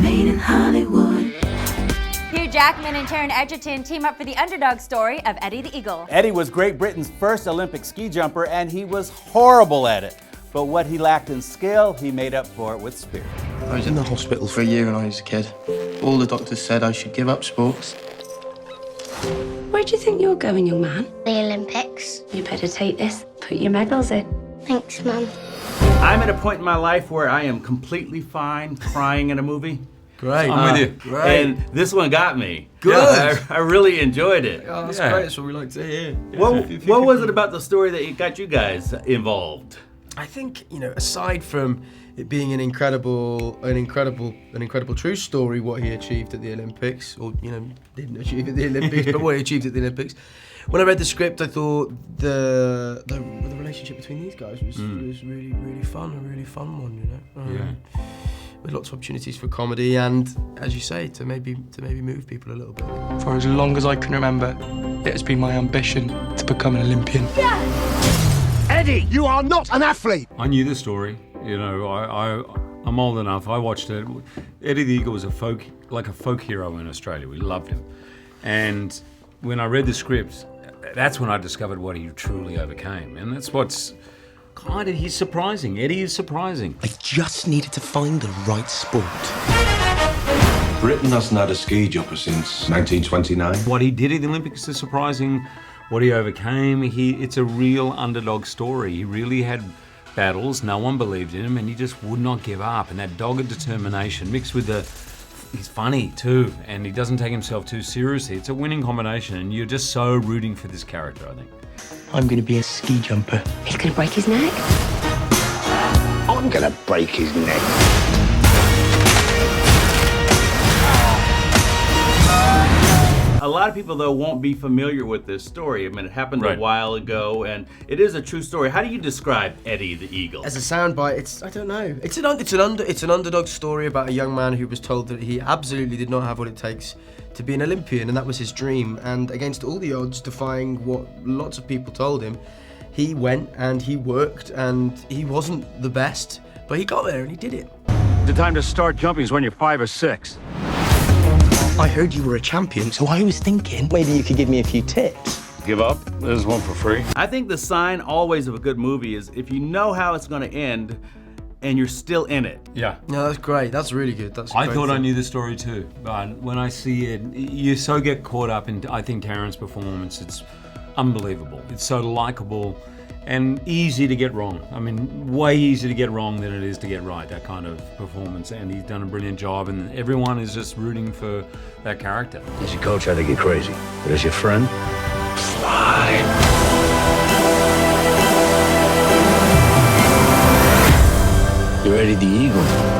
made in Hollywood. Hugh Jackman and Taron Egerton team up for the underdog story of Eddie the Eagle. Eddie was Great Britain's first Olympic ski jumper, and he was horrible at it. But what he lacked in skill, he made up for it with spirit. I was in the hospital for a year when I was a kid. All the doctors said I should give up sports. Where do you think you're going, young man? The Olympics. You better take this, put your medals in. Thanks, Mum. I'm at a point in my life where I am completely fine crying in a movie. Great. I'm with you. Great. And this one got me. Good. Yeah, I really enjoyed it. Oh, that's great. That's what we like to hear. What was it about the story that got you guys involved? I think, you know, aside from it being an incredible true story, what he achieved at the Olympics, or, you know, didn't achieve at the Olympics, but what he achieved at the Olympics. When I read the script, I thought the relationship between these guys was really fun, a really fun one, you know. With lots of opportunities for comedy and, as you say, to maybe move people a little bit. For as long as I can remember, it has been my ambition to become an Olympian. Eddie, you are not an athlete! I knew the story. You know, I'm old enough. I watched it. Eddie the Eagle was a folk hero in Australia. We loved him. And when I read the script, that's when I discovered what he truly overcame. And that's what's kind of, he's surprising. Eddie is surprising. I just needed to find the right sport. Britain hasn't had a ski jumper since 1929. What he did at the Olympics is surprising. What he overcame, it's a real underdog story. He really had battles, no one believed in him, and he just would not give up. And that dogged determination mixed with he's funny too, and he doesn't take himself too seriously. It's a winning combination, and you're just so rooting for this character, I think. I'm going to be a ski jumper. He's going to break his neck. I'm gonna break his neck. A lot of people, though, won't be familiar with this story. I mean, it happened a while ago, and it is a true story. How do you describe Eddie the Eagle? As a soundbite, I don't know. It's an underdog story about a young man who was told that he absolutely did not have what it takes to be an Olympian, and that was his dream. And against all the odds, defying what lots of people told him, he went and he worked, and he wasn't the best, but he got there and he did it. The time to start jumping is when you're 5 or 6. I heard you were a champion, so I was thinking maybe you could give me a few tips. Give up. There's one for free. I think the sign always of a good movie is if you know how it's going to end and you're still in it. Yeah. No, that's great. That's really good. I thought I knew the story too, but when I see it, you so get caught up in, I think, Taron's performance. It's unbelievable. It's so likable and easy to get wrong. I mean, way easier to get wrong than it is to get right, that kind of performance. And he's done a brilliant job, and everyone is just rooting for that character. As your coach, I think you're crazy. But as your friend, fly. You're Eddie the Eagle.